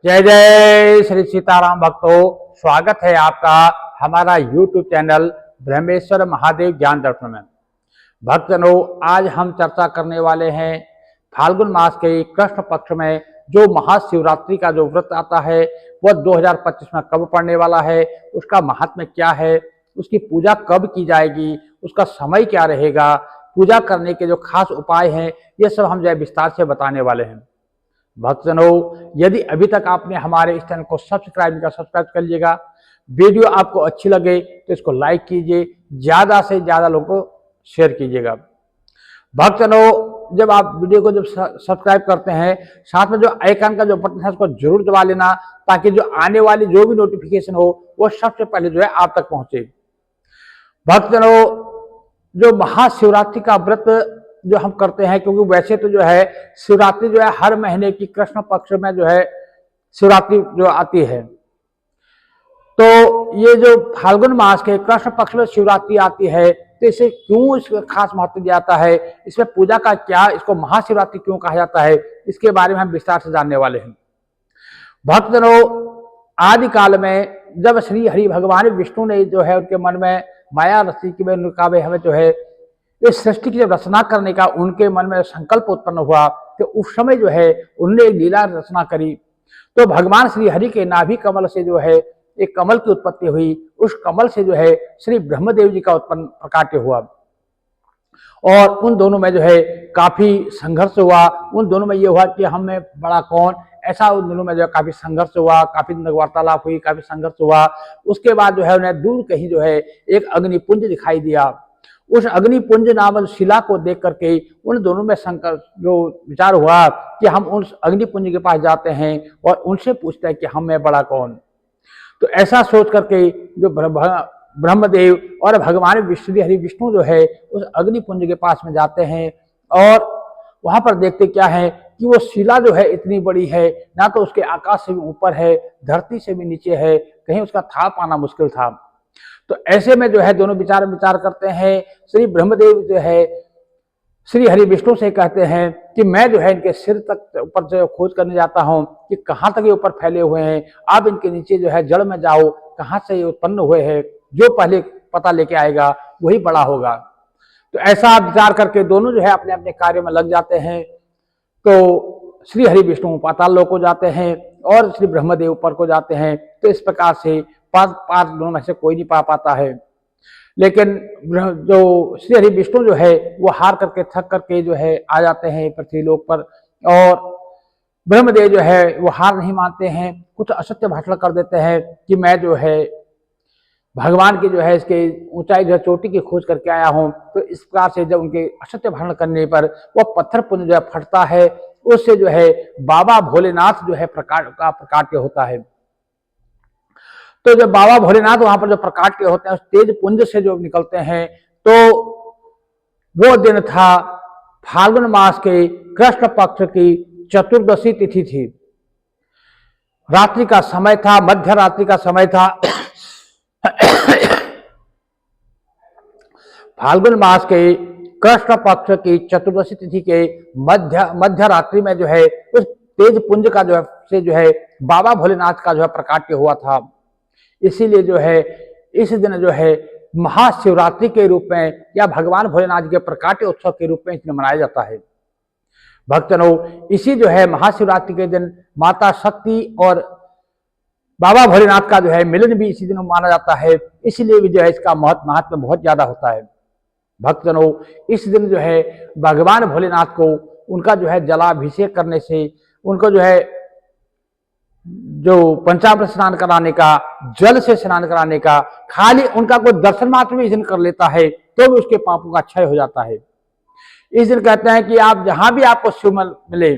जय जय श्री सीताराम भक्तों, स्वागत है आपका हमारा YouTube चैनल ब्रह्मेश्वर महादेव ज्ञान दर्शन में। भक्तजनों, आज हम चर्चा करने वाले हैं फाल्गुन मास के कृष्ण पक्ष में जो महाशिवरात्रि का जो व्रत आता है वह 2025 में कब पड़ने वाला है, उसका महात्म्य क्या है, उसकी पूजा कब की जाएगी, उसका समय क्या रहेगा, पूजा करने के जो खास उपाय हैं, ये सब हम जो विस्तार से बताने वाले हैं। भक्तजनों, यदि अभी तक आपने हमारे इस चैनल को सब्सक्राइब नहीं किया, सब्सक्राइब कर लीजिएगा। वीडियो आपको अच्छी लगे तो इसको लाइक कीजिए, ज्यादा से ज्यादा लोगों को शेयर कीजिएगा। भक्तजनों, जब आप वीडियो को सब्सक्राइब करते हैं, साथ में जो आइकन का जो बटन है उसको जरूर दबा लेना, ताकि जो आने वाली जो भी नोटिफिकेशन हो वो सबसे पहले जो है आप तक पहुंचे। भक्तजनों, जो महाशिवरात्रि का व्रत जो हम करते हैं, क्योंकि वैसे तो जो है शिवरात्रि जो है हर महीने की कृष्ण पक्ष में जो है शिवरात्रि जो आती है, तो ये जो फाल्गुन मास के कृष्ण पक्ष में शिवरात्रि आती है, तो इसे क्यों इसका खास महत्व दिया जाता है, इसमें पूजा का क्या, इसको महाशिवरात्रि क्यों कहा जाता है, इसके बारे में हम विस्तार से जानने वाले हैं। भक्तजनों, आदि काल में जब श्री हरि भगवान विष्णु ने जो है उनके मन में माया रची की मुकाबले हमें जो है इस सृष्टि की जब रचना करने का उनके मन में संकल्प उत्पन्न हुआ, तो उस समय जो है उनने एक लीला रचना करी। तो भगवान श्री हरि के नाभि कमल से जो है एक कमल की उत्पत्ति हुई, उस कमल से जो है श्री ब्रह्मदेव जी का उत्पन्न प्रकाट्य हुआ, और उन दोनों में जो है काफी संघर्ष हुआ। उन दोनों में ये हुआ कि हम में बड़ा कौन, ऐसा उन दोनों में जो है काफी संघर्ष हुआ, काफी वार्तालाप हुई, काफी संघर्ष हुआ। उसके बाद जो है उन्हें दूर कहीं जो है एक अग्निपुंज दिखाई दिया। उस अग्निपुंज नामक शिला को देख करके उन दोनों में शंकर जो विचार हुआ कि हम उस अग्निपुंज के पास जाते हैं और उनसे पूछते हैं कि हम में बड़ा कौन। तो ऐसा सोच करके जो ब्रह्मदेव और भगवान श्री हरि विष्णु जो है उस अग्निपुंज के पास में जाते हैं, और वहां पर देखते क्या है कि वो शिला जो है इतनी बड़ी है, ना तो उसके आकाश से भी ऊपर है, धरती से भी नीचे है, कहीं उसका था पाना मुश्किल था। तो ऐसे में जो है दोनों विचार करते हैं। श्री ब्रह्मदेव जो है श्री हरि विष्णु से कहते हैं कि मैं जो है इनके सिर तक ऊपर जो खोज करने जाता हूं कि कहाँ तक ये ऊपर फैले हुए हैं, आप इनके नीचे जो है जड़ में जाओ, कहाँ से ये उत्पन्न हुए हैं, जो पहले पता लेके आएगा वही बड़ा होगा। तो ऐसा विचार करके दोनों जो है अपने अपने कार्य में लग जाते हैं। तो श्री हरि विष्णु पाताल लोक को जाते हैं और श्री ब्रह्मदेव ऊपर को जाते हैं। तो इस प्रकार से पार दोनों में से कोई नहीं पा पाता है। लेकिन जो श्री हरि विष्णु जो है वो हार करके थक करके जो है आ जाते हैं पृथ्वी लोक पर, और ब्रह्मदेव जो है वो हार नहीं मानते हैं, कुछ असत्य भाषण कर देते हैं कि मैं जो है भगवान की जो है इसके ऊंचाई जो है चोटी की खोज करके आया हूं। तो इस प्रकार से जब उनके असत्य भाषण करने पर वह पत्थर पुंज जो है फटता है, उससे जो है बाबा भोलेनाथ जो है प्रकाट्य होता है। तो जब बाबा भोलेनाथ वहां पर जो प्रकाट्य होते हैं उस तेज पुंज से जो निकलते हैं, तो वो दिन था फाल्गुन मास के कृष्ण पक्ष की चतुर्दशी तिथि थी। रात्रि का समय था, मध्य रात्रि का समय था। फाल्गुन मास के कृष्ण पक्ष की चतुर्दशी तिथि के मध्य रात्रि में जो है उस तेज पुंज का जो है बाबा भोलेनाथ का जो है प्रकाट्य हुआ था। इसीलिए जो है इस दिन जो है महाशिवरात्रि के रूप में या भगवान भोलेनाथ के प्रकाट्य उत्सव के रूप में इस दिन मनाया जाता है। भक्तजनों, इसी जो है महाशिवरात्रि के दिन माता शक्ति और बाबा भोलेनाथ का जो है मिलन भी इसी दिन माना जाता है, इसलिए भी जो है इसका महत्व बहुत ज्यादा होता है। भक्तजनों, इस दिन जो है भगवान भोलेनाथ को उनका जो है जलाभिषेक करने से, उनको जो है जो पंचामृत स्नान कराने का, जल से स्नान कराने का, खाली उनका कोई दर्शन मात्र भी इस दिन कर लेता है तो भी उसके पापों का क्षय हो जाता है। इस दिन कहते हैं कि आप जहां भी आपको शिव मिले,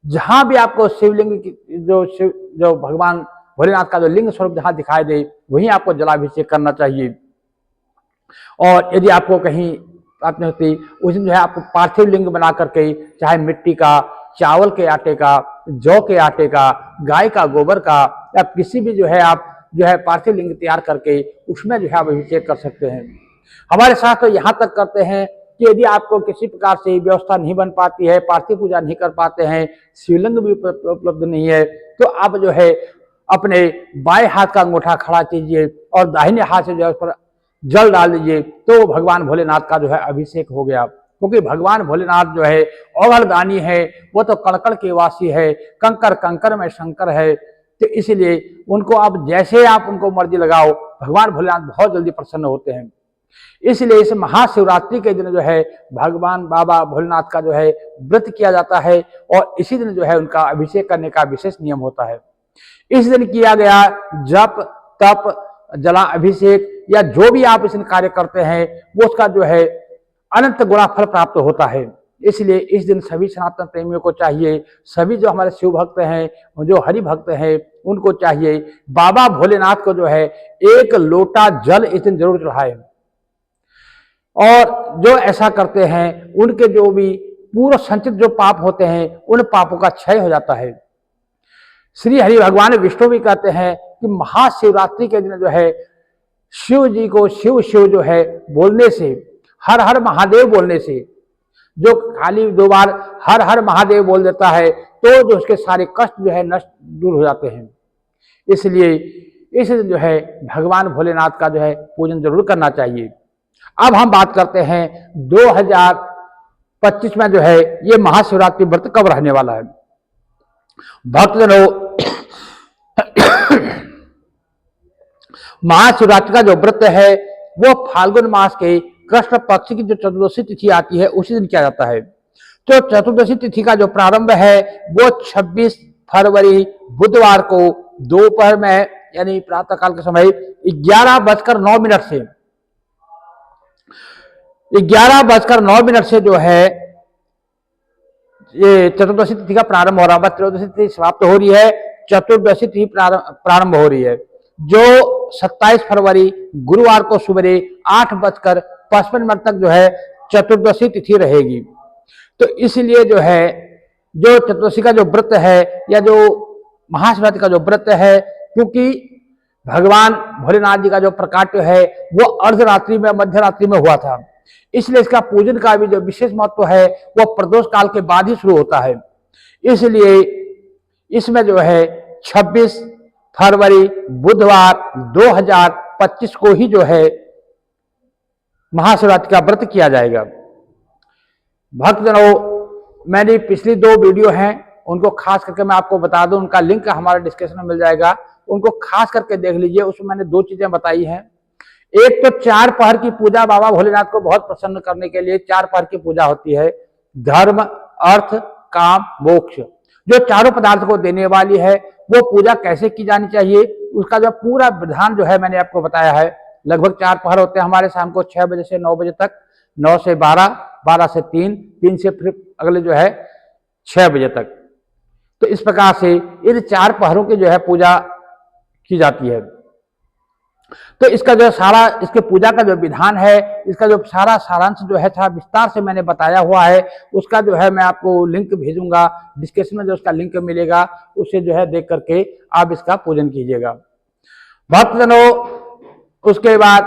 जहां भी आपको शिवलिंग जो भगवान भोलेनाथ का जो लिंग स्वरूप जहां दिखाई दे, वहीं आपको जलाभिषेक करना चाहिए। और यदि आपको कहीं प्राप्त होती, उस दिन जो है आपको पार्थिव लिंग बना करके, चाहे मिट्टी का, चावल के आटे का, जौ के आटे का, गाय का गोबर का, या किसी भी जो है आप जो है पार्थिव लिंग तैयार करके उसमें जो है आप अभिषेक कर सकते हैं। हमारे साथ तो यहाँ तक करते हैं कि यदि आपको किसी प्रकार से व्यवस्था नहीं बन पाती है, पार्थिव पूजा नहीं कर पाते हैं, शिवलिंग भी उपलब्ध नहीं है, तो आप जो है अपने बाएं हाथ का अंगूठा खड़ा कीजिए और दाहिने हाथ से जो है उस पर जल डाल दीजिए, तो भगवान भोलेनाथ का जो है अभिषेक हो गया। क्योंकि भगवान भोलेनाथ जो है अवरदानी है, वो तो कण के वासी है, कंकर कंकर में शंकर है। तो इसलिए उनको आप जैसे आप उनको मर्जी लगाओ, भगवान भोलेनाथ बहुत जल्दी प्रसन्न होते हैं। इसलिए इस महाशिवरात्रि के दिन जो है भगवान बाबा भोलेनाथ का जो है व्रत किया जाता है और इसी दिन जो है उनका अभिषेक करने का विशेष नियम होता है। इस दिन किया गया जप तप जला अभिषेक या जो भी आप इस दिन कार्य करते हैं वो उसका जो है अनंत गुणा फल प्राप्त होता है। इसलिए इस दिन सभी सनातन प्रेमियों को चाहिए, सभी जो हमारे शिव भक्त हैं, जो हरि भक्त हैं, उनको चाहिए बाबा भोलेनाथ को जो है एक लोटा जल इस दिन जरूर चढ़ाएं। और जो ऐसा करते हैं उनके जो भी पूर्व संचित जो पाप होते हैं उन पापों का क्षय हो जाता है। श्री हरि भगवान विष्णु भी कहते हैं कि महाशिवरात्रि के दिन जो है शिव जी को शिव शिव जो है बोलने से, हर हर महादेव बोलने से, जो खाली 2 बार हर हर महादेव बोल देता है तो जो उसके सारे कष्ट जो है नष्ट दूर हो जाते हैं। इसलिए इस दिन जो है भगवान भोलेनाथ का जो है पूजन जरूर करना चाहिए। अब हम बात करते हैं 2025 में जो है ये महाशिवरात्रि व्रत कब रहने वाला है। भक्तजनों, महाशिवरात्रि का जो व्रत है वो फाल्गुन मास के कृष्ण पक्ष की जो चतुर्दशी तिथि आती है उसी दिन किया जाता है। तो चतुर्दशी तिथि का जो प्रारंभ है वो 26 फरवरी बुधवार को दोपहर में यानी प्रातः काल के समय 11:09 से 11:09 से जो है ये चतुर्दशी तिथि का प्रारंभ हो रहा है। त्रयोदशी तिथि समाप्त हो रही है, चतुर्दशी तिथि प्रारंभ हो रही है, जो 27 फरवरी गुरुवार को सुबह 8:55 तक जो है चतुर्दशी तिथि रहेगी। तो इसलिए जो है जो चतुर्दशी का जो व्रत है या जो महाशिवरात्रि का जो व्रत है, क्योंकि भगवान भोलेनाथ जी का जो प्रकाट्य है वो अर्धरात्रि में मध्य रात्रि में हुआ था, इसलिए इसका पूजन का भी जो विशेष महत्व है वो प्रदोष काल के बाद ही शुरू होता है। इसलिए इसमें जो है 26 फरवरी बुधवार 2025 को ही जो है महाशिवरात्रि का व्रत किया जाएगा। भक्तजनों, मैंने पिछली 2 वीडियो हैं उनको खास करके मैं आपको बता दूं, उनका लिंक हमारे डिस्क्रिप्शन में मिल जाएगा, उनको खास करके देख लीजिए। उसमें मैंने 2 चीजें बताई हैं। एक तो 4 पहर की पूजा, बाबा भोलेनाथ को बहुत प्रसन्न करने के लिए 4 पहर की पूजा होती है। धर्म अर्थ काम मोक्ष, जो चारों पदार्थ को देने वाली है, वो पूजा कैसे की जानी चाहिए उसका जो पूरा विधान जो है मैंने आपको बताया है। लगभग 4 पहर होते हैं हमारे, शाम को 6 बजे से 9 बजे तक, 9 से 12, 12 से 3, 3 से फिर अगले जो है 6 बजे तक। तो इस प्रकार से इन 4 पहरों की जो है पूजा की जाती है। तो इसका जो सारा इसके पूजा का जो विधान है, इसका जो सारा सारांश जो है थोड़ा विस्तार से मैंने बताया हुआ है, उसका जो है मैं आपको लिंक भेजूंगा डिस्क्रिप्शन में, जो उसका लिंक मिलेगा उसे जो है देख करके आप इसका पूजन कीजिएगा। भक्तजनों, उसके बाद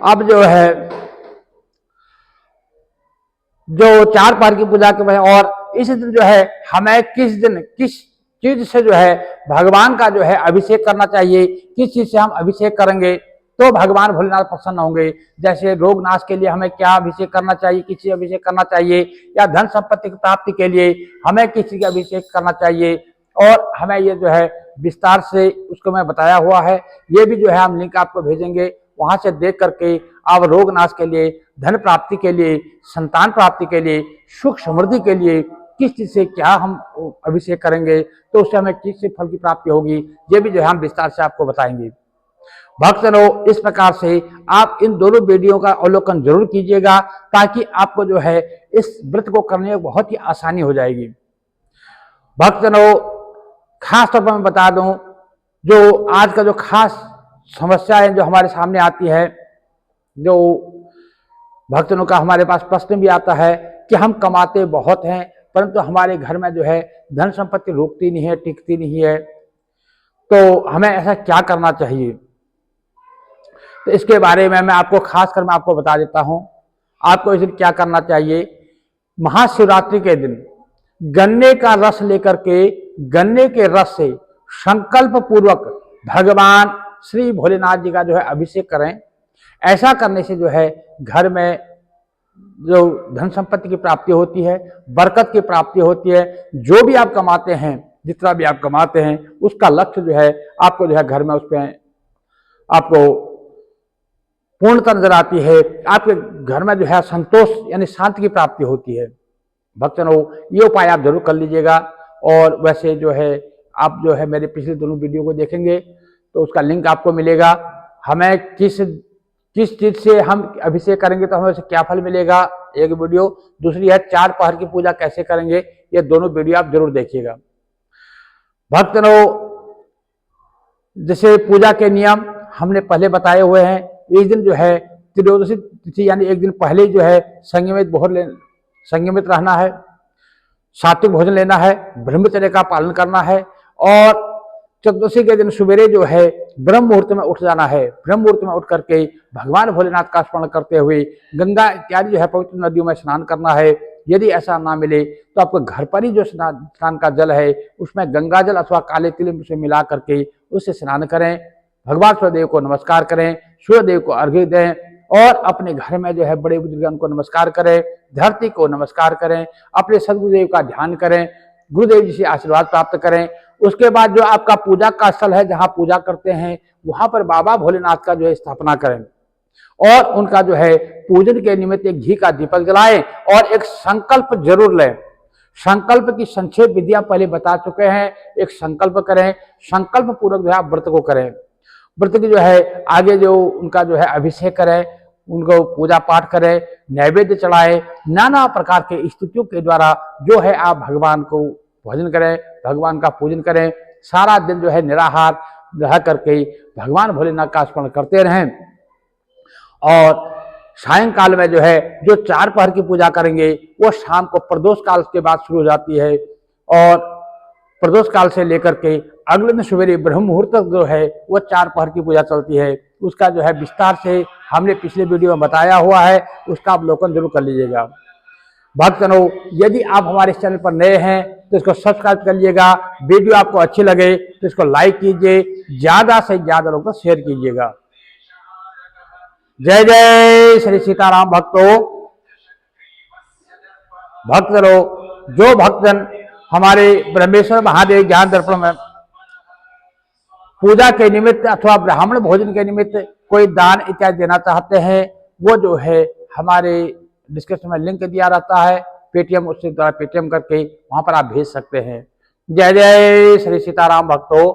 अब जो है जो 4 पहर की पूजा के और इस दिन जो है हमें किस दिन किस चीज से जो है भगवान का जो है अभिषेक करना चाहिए, किस चीज से हम अभिषेक करेंगे तो भगवान भोलेनाथ प्रसन्न होंगे। जैसे रोग नाश के लिए हमें क्या अभिषेक करना चाहिए, किस चीज अभिषेक करना चाहिए, या धन संपत्ति की प्राप्ति के लिए हमें किस चीज का अभिषेक करना चाहिए, और हमें ये जो है विस्तार से उसको मैं बताया हुआ है। ये भी जो है हम लिंक आपको भेजेंगे, वहां से देख करके आप रोग नाश के लिए, धन प्राप्ति के लिए, संतान प्राप्ति के लिए, सुख समृद्धि के लिए किस चीज से क्या हम अभिषेक करेंगे तो उससे हमें किस से फल की प्राप्ति होगी, ये भी जो है हम विस्तार से आपको बताएंगे। भक्तजनों, इस प्रकार से आप इन दोनों वीडियो का अवलोकन जरूर कीजिएगा ताकि आपको जो है इस व्रत को करने में बहुत ही आसानी हो जाएगी। भक्तजनों, खास तौर पर मैं बता दूं, जो आज का जो खास समस्या है जो हमारे सामने आती है, जो भक्तजनों का हमारे पास प्रश्न भी आता है कि हम कमाते बहुत हैं परंतु हमारे घर में जो है धन संपत्ति रुकती नहीं है, टिकती नहीं है, तो हमें ऐसा क्या करना चाहिए। तो इसके बारे में मैं आपको खास कर मैं आपको बता देता हूं। आपको इस दिन क्या करना चाहिए, महाशिवरात्रि के दिन गन्ने का रस लेकर के, गन्ने के रस से संकल्प पूर्वक भगवान श्री भोलेनाथ जी का जो है अभिषेक करें। ऐसा करने से जो है घर में जो धन संपत्ति की प्राप्ति होती है, बरकत की प्राप्ति होती है। जो भी आप कमाते हैं, जितना भी आप कमाते हैं, उसका लक्ष्य जो है आपको जो है घर में उस पर आपको पूर्णता नजर आती है। आपके घर में जो है संतोष यानी शांति की प्राप्ति होती है। भक्तजनों, ये उपाय आप जरूर कर लीजिएगा। और वैसे जो है आप जो है मेरे पिछले दोनों वीडियो को देखेंगे तो उसका लिंक आपको मिलेगा। हमें किस चीज से हम अभिषेक करेंगे तो हमें उसे क्या फल मिलेगा, एक वीडियो। दूसरी है 4 पहर की पूजा कैसे करेंगे, ये दोनों वीडियो आप जरूर देखिएगा। भक्तजनों, जैसे पूजा के नियम हमने पहले बताए हुए हैं। इस दिन जो है त्रयोदशी तिथि यानी एक दिन पहले जो है संयमित रहना है, सात्विक भोजन लेना है, ब्रह्मचर्य का पालन करना है। और चतुर्दशी के दिन सवेरे जो है ब्रह्म मुहूर्त में उठ जाना है। ब्रह्म मुहूर्त में उठ करके भगवान भोलेनाथ का स्मरण करते हुए गंगा इत्यादि जो है पवित्र नदियों में स्नान करना है। यदि ऐसा ना मिले तो आपको घर पर ही जो स्नान का जल है उसमें गंगा जल अथवा काले तिल से मिला करके उससे स्नान करें। भगवान सूर्यदेव को नमस्कार करें, सूर्यदेव को अर्घ्य दें और अपने घर में जो है बड़े बुजुर्गों को नमस्कार करें, धरती को नमस्कार करें, अपने सदगुरुदेव का ध्यान करें, गुरुदेव जी से आशीर्वाद प्राप्त करें। उसके बाद जो आपका पूजा का स्थल है, जहां पूजा करते हैं, वहां पर बाबा भोलेनाथ का जो है स्थापना करें और उनका जो है पूजन के निमित्त एक घी का दीपक जलाएं और एक संकल्प जरूर लें। संकल्प की संक्षेप विधियां पहले बता चुके हैं। एक संकल्प करें, संकल्प पूर्वक जो है आप व्रत को करें। व्रत की जो है आगे जो उनका जो है अभिषेक करें, उनको पूजा पाठ करें, नैवेद्य चढ़ाएं, नाना प्रकार के स्तुतियों के द्वारा जो है आप भगवान को भजन करें, भगवान का पूजन करें। सारा दिन जो है निराहार रह करके भगवान भोलेनाथ का स्मरण करते रहें। और सायंकाल में जो है जो 4 पहर की पूजा करेंगे वो शाम को प्रदोष काल के बाद शुरू हो जाती है और प्रदोष काल से लेकर के अगले दिन सवेरे ब्रह्म मुहूर्त तक जो है वो 4 पहर की पूजा चलती है। उसका जो है विस्तार से हमने पिछले वीडियो में बताया हुआ है, उसका अवलोकन जरूर कर लीजिएगा। भक्तजनों, यदि आप हमारे इस चैनल पर नए हैं तो इसको सब्सक्राइब कर लीजिएगा। वीडियो आपको अच्छी लगे तो इसको लाइक कीजिए, ज्यादा से ज्यादा लोगों को शेयर कीजिएगा। जय जय श्री सीताराम। भक्तजनों, जो भक्तजन हमारे ब्रह्मेश्वर महादेव ज्ञान दर्पण में पूजा के निमित्त अथवा ब्राह्मण भोजन के निमित्त कोई दान इत्यादि देना चाहते हैं, वो जो है हमारे डिस्क्रिप्शन में लिंक दिया रहता है, पेटीएम, उससे द्वारा पेटीएम करके वहां पर आप भेज सकते हैं। जय जय श्री सीताराम। भक्तों।